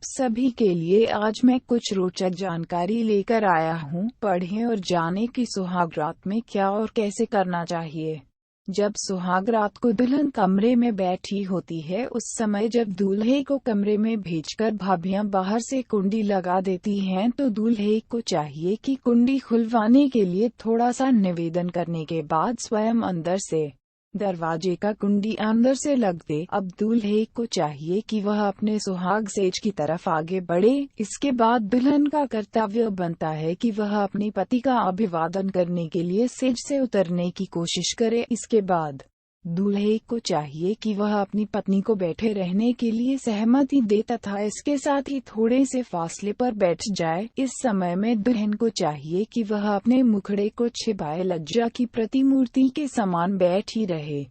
सभी के लिए आज मैं कुछ रोचक जानकारी लेकर आया हूँ। पढ़ें और जानें कि सुहाग रात में क्या और कैसे करना चाहिए। जब सुहाग रात को दुल्हन कमरे में बैठी होती है, उस समय जब दूल्हे को कमरे में भेजकर भाभियां बाहर से कुंडी लगा देती हैं, तो दूल्हे को चाहिए कि कुंडी खुलवाने के लिए थोड़ा सा निवेदन करने के बाद स्वयं अंदर से दरवाजे का कुंडी अंदर से लग दे। अब दूल्हे को चाहिए कि वह अपने सुहाग सेज की तरफ आगे बढ़े। इसके बाद दुल्हन का कर्तव्य बनता है कि वह अपने पति का अभिवादन करने के लिए सेज से उतरने की कोशिश करे। इसके बाद दूल्हे को चाहिए कि वह अपनी पत्नी को बैठे रहने के लिए सहमति दे तथा इसके साथ ही थोड़े से फासले पर बैठ जाए। इस समय में दुल्हन को चाहिए कि वह अपने मुखड़े को छिपाए लज्जा की प्रतिमूर्ति के समान बैठी रहे,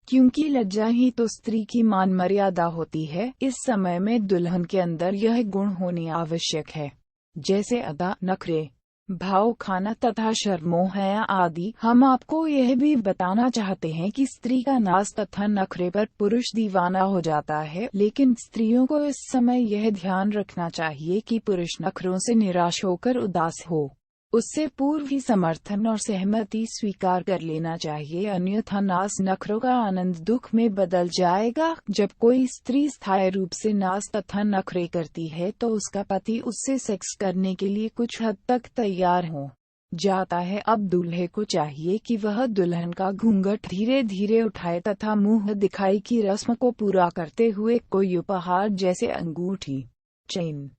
क्योंकि लज्जा ही तो स्त्री की मान मर्यादा होती है। इस समय में दुल्हन के अंदर यह गुण होने आवश्यक है, जैसे अदा, नखरे, भाव खाना तथा शर्मों है आदि। हम आपको यह भी बताना चाहते हैं कि स्त्री का नाज तथा नखरे पर पुरुष दीवाना हो जाता है, लेकिन स्त्रियों को इस समय यह ध्यान रखना चाहिए कि पुरुष नखरों से निराश होकर उदास हो, उससे पूर्व ही समर्थन और सहमति स्वीकार कर लेना चाहिए, अन्यथा नाज नखरों का आनंद दुख में बदल जाएगा। जब कोई स्त्री स्थायी रूप से नाज तथा नखरे करती है, तो उसका पति उससे सेक्स करने के लिए कुछ हद तक तैयार हो जाता है। अब दूल्हे को चाहिए कि वह दुल्हन का घूंघट धीरे धीरे उठाए तथा मुंह दिखाई की रस्म को पूरा करते हुए कोई उपहार जैसे अंगूठी, चेन,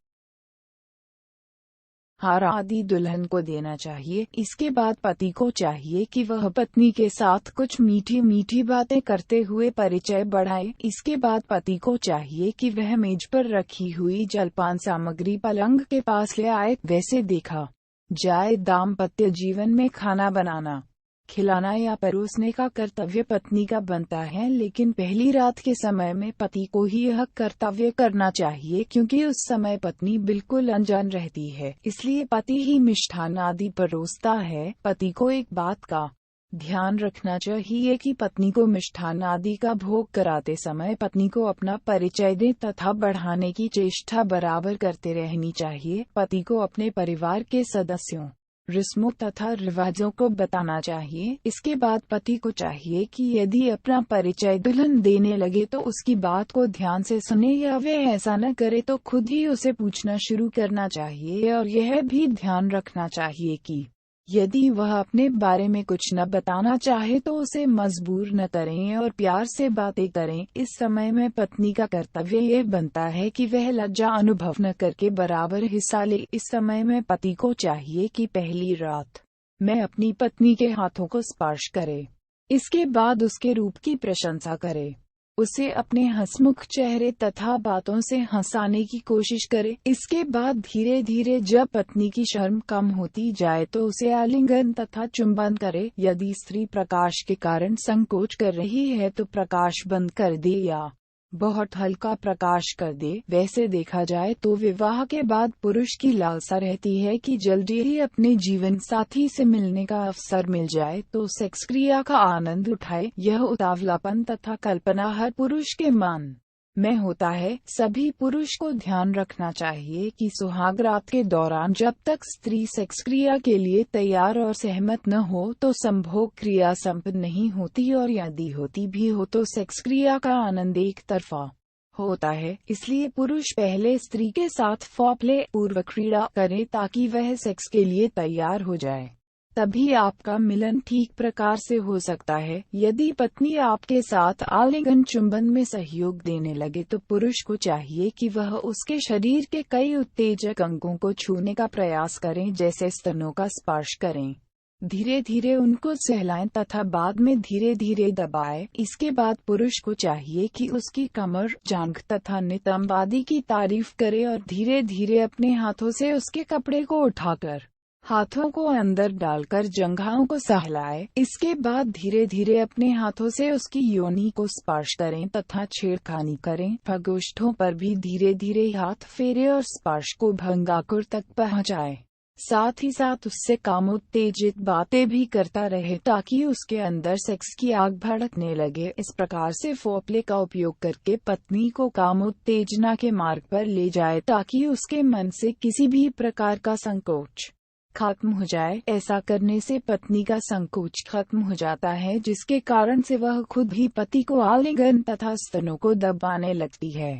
हार आदि दुल्हन को देना चाहिए। इसके बाद पति को चाहिए कि वह पत्नी के साथ कुछ मीठी मीठी बातें करते हुए परिचय बढ़ाए। इसके बाद पति को चाहिए कि वह मेज पर रखी हुई जलपान सामग्री पलंग के पास ले आए। वैसे देखा जाए दाम्पत्य जीवन में खाना बनाना, खिलाना या परोसने का कर्तव्य पत्नी का बनता है, लेकिन पहली रात के समय में पति को ही यह कर्तव्य करना चाहिए, क्योंकि उस समय पत्नी बिल्कुल अनजान रहती है। इसलिए पति ही मिष्ठान आदि परोसता है। पति को एक बात का ध्यान रखना चाहिए कि पत्नी को मिष्ठान आदि का भोग कराते समय पत्नी को अपना परिचय दे तथा बढ़ाने की चेष्टा बराबर करते रहनी चाहिए। पति को अपने परिवार के सदस्यों, रस्मों तथा रिवाजों को बताना चाहिए। इसके बाद पति को चाहिए कि यदि अपना परिचय दुल्हन देने लगे तो उसकी बात को ध्यान से सुने, या वह ऐसा न करे तो खुद ही उसे पूछना शुरू करना चाहिए। और यह भी ध्यान रखना चाहिए कि यदि वह अपने बारे में कुछ न बताना चाहे तो उसे मजबूर न करें और प्यार से बातें करें। इस समय में पत्नी का कर्तव्य यह बनता है कि वह लज्जा अनुभव न करके बराबर हिस्सा ले। इस समय में पति को चाहिए कि पहली रात में अपनी पत्नी के हाथों को स्पर्श करे, इसके बाद उसके रूप की प्रशंसा करे, उसे अपने हंसमुख चेहरे तथा बातों से हंसाने की कोशिश करे। इसके बाद धीरे धीरे जब पत्नी की शर्म कम होती जाए तो उसे आलिंगन तथा चुंबन करे। यदि स्त्री प्रकाश के कारण संकोच कर रही है तो प्रकाश बंद कर दे या बहुत हल्का प्रकाश कर दे। वैसे देखा जाए तो विवाह के बाद पुरुष की लालसा रहती है कि जल्दी ही अपने जीवन साथी से मिलने का अवसर मिल जाए तो सेक्स क्रिया का आनंद उठाए। यह उतावलापन तथा कल्पना हर पुरुष के मन में होता है। सभी पुरुष को ध्यान रखना चाहिए कि सुहाग रात के दौरान जब तक स्त्री सेक्स क्रिया के लिए तैयार और सहमत न हो तो संभोग क्रिया संपन्न नहीं होती, और यदि होती भी हो तो सेक्स क्रिया का आनंद एक तरफा होता है। इसलिए पुरुष पहले स्त्री के साथ फोरप्ले पूर्व क्रीड़ा करे ताकि वह सेक्स के लिए तैयार हो जाए, तभी आपका मिलन ठीक प्रकार से हो सकता है। यदि पत्नी आपके साथ आलिंगन चुंबन में सहयोग देने लगे तो पुरुष को चाहिए कि वह उसके शरीर के कई उत्तेजक अंगों को छूने का प्रयास करें, जैसे स्तनों का स्पर्श करें, धीरे धीरे उनको सहलाएं तथा बाद में धीरे धीरे दबाएं। इसके बाद पुरुष को चाहिए कि उसकी कमर, जांघ तथा नितंब आदि की तारीफ करे और धीरे धीरे अपने हाथों से उसके कपड़े को उठाकर हाथों को अंदर डालकर जंघाओं को सहलाए। इसके बाद धीरे धीरे अपने हाथों से उसकी योनि को स्पर्श करें तथा छेड़खानी करें। प्रकोष्ठों पर भी धीरे धीरे हाथ फेरे और स्पर्श को भंगाकुर तक पहुंचाएं। साथ ही साथ उससे कामोत्तेजित बातें भी करता रहे ताकि उसके अंदर सेक्स की आग भड़कने लगे। इस प्रकार से फोरप्ले का उपयोग करके पत्नी को कामोत्तेजना के मार्ग पर ले जाए ताकि उसके मन से किसी भी प्रकार का संकोच खत्म हो जाए। ऐसा करने से पत्नी का संकोच खत्म हो जाता है, जिसके कारण से वह खुद ही पति को आलिंगन तथा स्तनों को दबाने लगती है,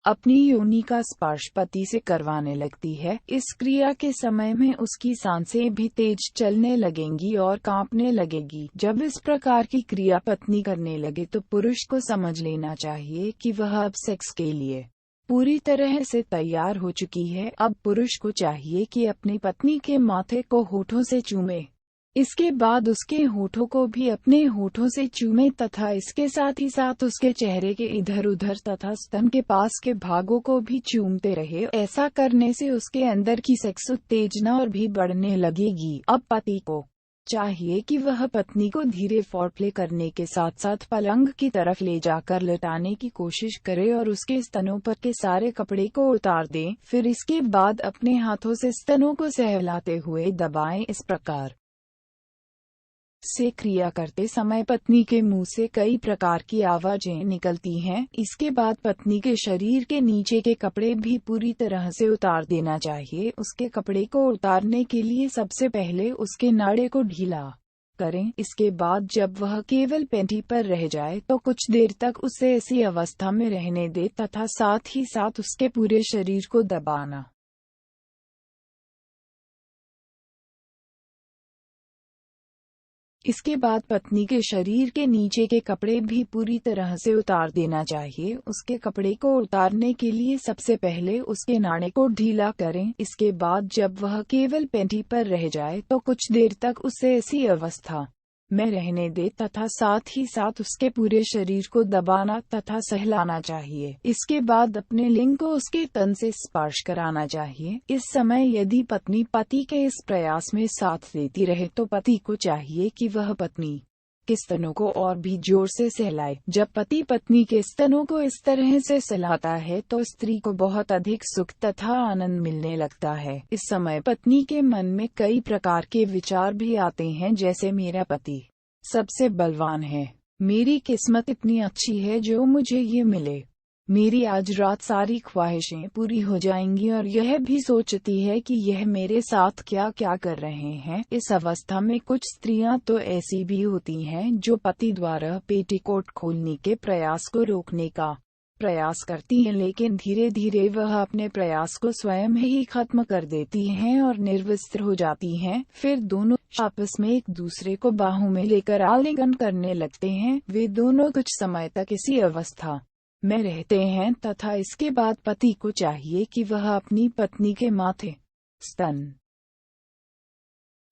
अपनी योनि का स्पर्श पति से करवाने लगती है। इस क्रिया के समय में उसकी सांसें भी तेज चलने लगेंगी और कांपने लगेगी। जब इस प्रकार की क्रिया पत्नी करने लगे तो पुरुष को समझ लेना चाहिए कि वह अब सेक्स के लिए पूरी तरह से तैयार हो चुकी है। अब पुरुष को चाहिए कि अपनी पत्नी के माथे को होठों से चूमे, इसके बाद उसके होठों को भी अपने होठों से चूमे तथा इसके साथ ही साथ उसके चेहरे के इधर उधर तथा स्तन के पास के भागों को भी चूमते रहे। ऐसा करने से उसके अंदर की सेक्स उत्तेजना और भी बढ़ने लगेगी। अब पति को चाहिए कि वह पत्नी को धीरे फोरप्ले करने के साथ साथ पलंग की तरफ ले जाकर लटाने की कोशिश करे और उसके स्तनों पर के सारे कपड़े को उतार दे। फिर इसके बाद अपने हाथों से स्तनों को सहलाते हुए दबाएं। इस प्रकार से क्रिया करते समय पत्नी के मुंह से कई प्रकार की आवाजें निकलती हैं। इसके बाद पत्नी के शरीर के नीचे के कपड़े भी पूरी तरह से उतार देना चाहिए। उसके कपड़े को उतारने के लिए सबसे पहले उसके नाड़े को ढीला करें। इसके बाद जब वह केवल पैंटी पर रह जाए तो कुछ देर तक उसे ऐसी अवस्था में रहने दे तथा साथ ही साथ उसके पूरे शरीर को दबाना। इसके बाद पत्नी के शरीर के नीचे के कपड़े भी पूरी तरह से उतार देना चाहिए। उसके कपड़े को उतारने के लिए सबसे पहले उसके नाड़े को ढीला करें। इसके बाद जब वह केवल पैंटी पर रह जाए तो कुछ देर तक उसे ऐसी अवस्था में रहने दे तथा साथ ही साथ उसके पूरे शरीर को दबाना तथा सहलाना चाहिए। इसके बाद अपने लिंग को उसके तन से स्पर्श कराना चाहिए। इस समय यदि पत्नी पति के इस प्रयास में साथ देती रहे तो पति को चाहिए कि वह पत्नी के स्तनों को और भी जोर से सहलाए। जब पति पत्नी के स्तनों को इस तरह से सहलाता है तो स्त्री को बहुत अधिक सुख तथा आनंद मिलने लगता है। इस समय पत्नी के मन में कई प्रकार के विचार भी आते हैं, जैसे मेरा पति सबसे बलवान है, मेरी किस्मत इतनी अच्छी है जो मुझे ये मिले, मेरी आज रात सारी ख्वाहिशें पूरी हो जाएंगी। और यह भी सोचती है कि यह मेरे साथ क्या क्या कर रहे हैं। इस अवस्था में कुछ स्त्रियां तो ऐसी भी होती हैं जो पति द्वारा पेटीकोट खोलने के प्रयास को रोकने का प्रयास करती हैं, लेकिन धीरे धीरे वह अपने प्रयास को स्वयं ही खत्म कर देती हैं और निर्वस्त्र हो जाती हैं। फिर दोनों आपस में एक दूसरे को बाहों में लेकर आलिंगन करने लगते हैं। वे दोनों कुछ समय तक इसी अवस्था में रहते हैं तथा इसके बाद पति को चाहिए कि वह अपनी पत्नी के माथे, स्तन,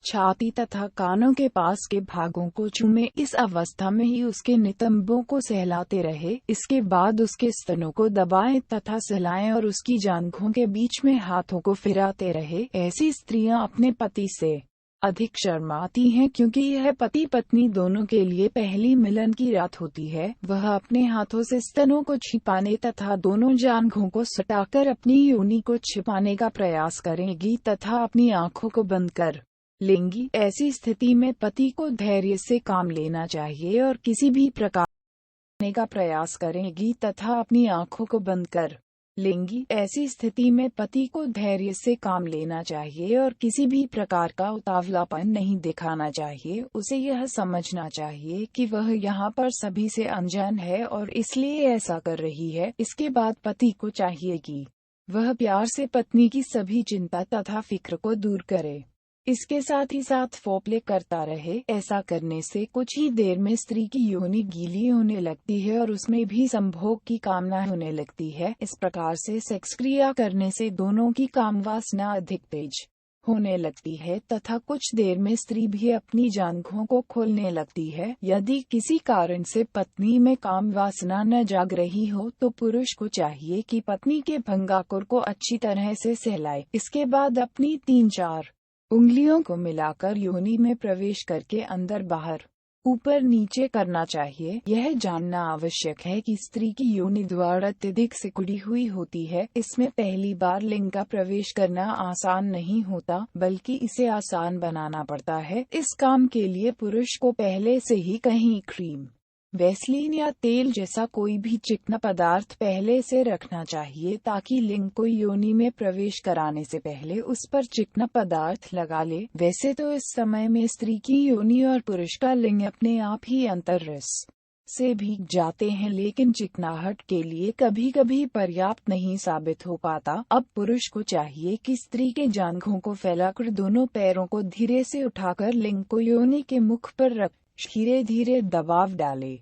छाती तथा कानों के पास के भागों को चूमे। इस अवस्था में ही उसके नितंबों को सहलाते रहे। इसके बाद उसके स्तनों को दबाएं तथा सहलाएं और उसकी जांघों के बीच में हाथों को फिराते रहे। ऐसी स्त्रियां अपने पति से अधिक शर्माती हैं क्योंकि यह पति पत्नी दोनों के लिए पहली मिलन की रात होती है। वह अपने हाथों से स्तनों को छिपाने तथा दोनों जांघों को सटाकर अपनी योनि को छिपाने का प्रयास करेगी तथा अपनी आंखों को बंद कर लेंगी। ऐसी स्थिति में पति को धैर्य से काम लेना चाहिए और किसी भी प्रकार का प्रयास करेगी तथा अपनी आंखों को बंद कर लेंगी। ऐसी स्थिति में पति को धैर्य से काम लेना चाहिए और किसी भी प्रकार का उतावलापन नहीं दिखाना चाहिए। उसे यह समझना चाहिए कि वह यहाँ पर सभी से अनजान है और इसलिए ऐसा कर रही है। इसके बाद पति को चाहिए कि वह प्यार से पत्नी की सभी चिंता तथा फिक्र को दूर करे। इसके साथ ही साथ फोरप्ले करता रहे। ऐसा करने से कुछ ही देर में स्त्री की योनि गीली होने लगती है और उसमें भी संभोग की कामना होने लगती है। इस प्रकार से सेक्स क्रिया करने से दोनों की काम वासना अधिक तेज होने लगती है तथा कुछ देर में स्त्री भी अपनी जांघों को खोलने लगती है। यदि किसी कारण से पत्नी में काम वासना न जाग रही हो तो पुरुष को चाहिए कि पत्नी के भंगाकुर को अच्छी तरह से सहलाए। इसके बाद अपनी 3-4 उंगलियों को मिलाकर योनि में प्रवेश करके अंदर बाहर ऊपर नीचे करना चाहिए। यह जानना आवश्यक है कि स्त्री की योनि द्वार अत्यधिक सिकुड़ी हुई होती है। इसमें पहली बार लिंग का प्रवेश करना आसान नहीं होता, बल्कि इसे आसान बनाना पड़ता है। इस काम के लिए पुरुष को पहले से ही कहीं क्रीम, वैसलीन या तेल जैसा कोई भी चिकना पदार्थ पहले से रखना चाहिए, ताकि लिंग को योनि में प्रवेश कराने से पहले उस पर चिकना पदार्थ लगा ले। वैसे तो इस समय में स्त्री की योनि और पुरुष का लिंग अपने आप ही अंतररस से भीग जाते हैं, लेकिन चिकनाहट के लिए कभी कभी पर्याप्त नहीं साबित हो पाता। अब पुरुष को चाहिए कि स्त्री के जांघों को फैलाकर दोनों पैरों को धीरे से उठाकर लिंग को योनि के मुख पर रख धीरे धीरे दबाव डाले,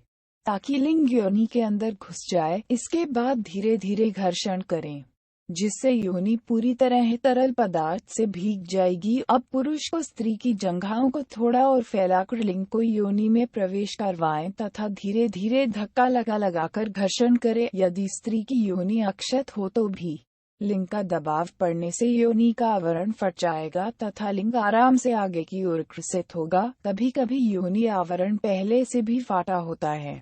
ताकि लिंग योनि के अंदर घुस जाए। इसके बाद धीरे धीरे घर्षण करें, जिससे योनि पूरी तरह तरल पदार्थ से भीग जाएगी। अब पुरुष को स्त्री की जंघाओं को थोड़ा और फैलाकर लिंग को योनि में प्रवेश करवाएं तथा धीरे धीरे धक्का लगाकर घर्षण करें। यदि स्त्री की योनि अक्षत हो तो भी लिंग का दबाव पड़ने से योनि का आवरण फट जाएगा तथा लिंग आराम से आगे की ओर ग्रसित होगा। कभी कभी योनि आवरण पहले से भी फाटा होता है।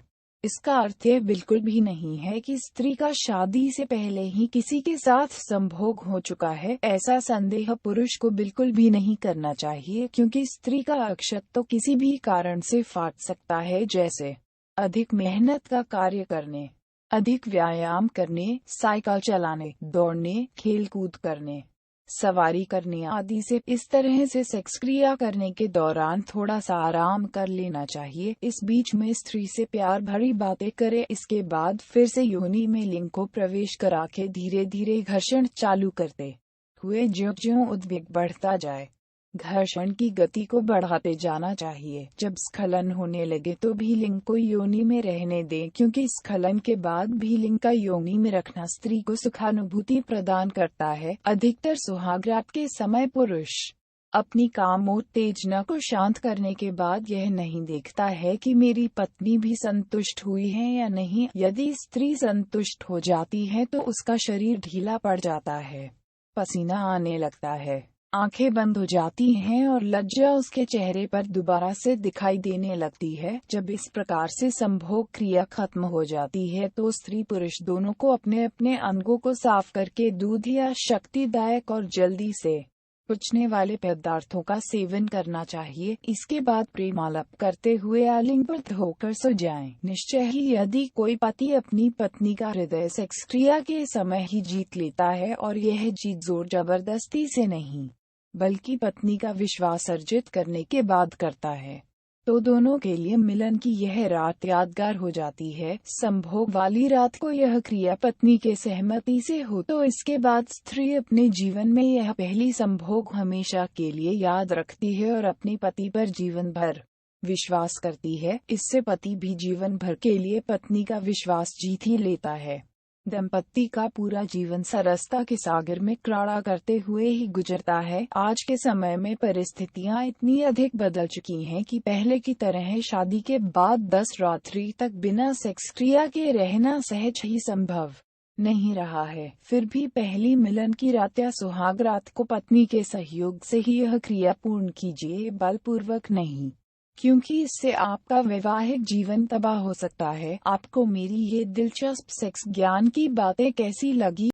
इसका अर्थ यह बिल्कुल भी नहीं है कि स्त्री का शादी से पहले ही किसी के साथ संभोग हो चुका है। ऐसा संदेह पुरुष को बिल्कुल भी नहीं करना चाहिए, क्योंकि स्त्री का अक्षत तो किसी भी कारण से फाट सकता है, जैसे अधिक मेहनत का कार्य करने, अधिक व्यायाम करने, साइकिल चलाने, दौड़ने, खेल कूद करने, सवारी करने आदि से। इस तरह से सेक्स क्रिया करने के दौरान थोड़ा सा आराम कर लेना चाहिए। इस बीच में स्त्री से प्यार भरी बातें करें। इसके बाद फिर से योनि में लिंग को प्रवेश करा के धीरे धीरे घर्षण चालू करते हुए ज्यों ज्यों उद्वेग बढ़ता जाए, घर्षण की गति को बढ़ाते जाना चाहिए। जब स्खलन होने लगे तो भी लिंग को योनि में रहने दें, क्योंकि स्खलन के बाद भी लिंग का योनि में रखना स्त्री को सुखानुभूति प्रदान करता है। अधिकतर सुहागरात के समय पुरुष अपनी कामोत्तेजना को शांत करने के बाद यह नहीं देखता है कि मेरी पत्नी भी संतुष्ट हुई है या नहीं। यदि स्त्री संतुष्ट हो जाती है तो उसका शरीर ढीला पड़ जाता है, पसीना आने लगता है, आंखें बंद हो जाती हैं और लज्जा उसके चेहरे पर दोबारा से दिखाई देने लगती है। जब इस प्रकार से संभोग क्रिया खत्म हो जाती है तो स्त्री पुरुष दोनों को अपने अपने अंगों को साफ करके दूध या शक्तिदायक और जल्दी से पचने वाले पदार्थों का सेवन करना चाहिए। इसके बाद प्रेमालाप करते हुए आलिंगन होकर सो जाएं। निश्चय ही यदि कोई पति अपनी पत्नी का हृदय सेक्स क्रिया के समय ही जीत लेता है, और यह जीत जोर जबरदस्ती से नहीं बल्कि पत्नी का विश्वास अर्जित करने के बाद करता है, तो दोनों के लिए मिलन की यह रात यादगार हो जाती है। संभोग वाली रात को यह क्रिया पत्नी के सहमति से हो तो इसके बाद स्त्री अपने जीवन में यह पहली संभोग हमेशा के लिए याद रखती है और अपने पति पर जीवन भर विश्वास करती है। इससे पति भी जीवन भर के लिए पत्नी का विश्वास जीत ही लेता है। दंपति का पूरा जीवन सरसता के सागर में क्रीड़ा करते हुए ही गुजरता है। आज के समय में परिस्थितियां इतनी अधिक बदल चुकी हैं कि पहले की तरह शादी के बाद 10 रात्रि तक बिना सेक्स क्रिया के रहना सहज ही संभव नहीं रहा है। फिर भी पहली मिलन की रात या सुहाग रात को पत्नी के सहयोग से ही यह क्रिया पूर्ण कीजिए, बलपूर्वक नहीं, क्योंकि इससे आपका वैवाहिक जीवन तबाह हो सकता है। आपको मेरी ये दिलचस्प सेक्स ज्ञान की बातें कैसी लगी?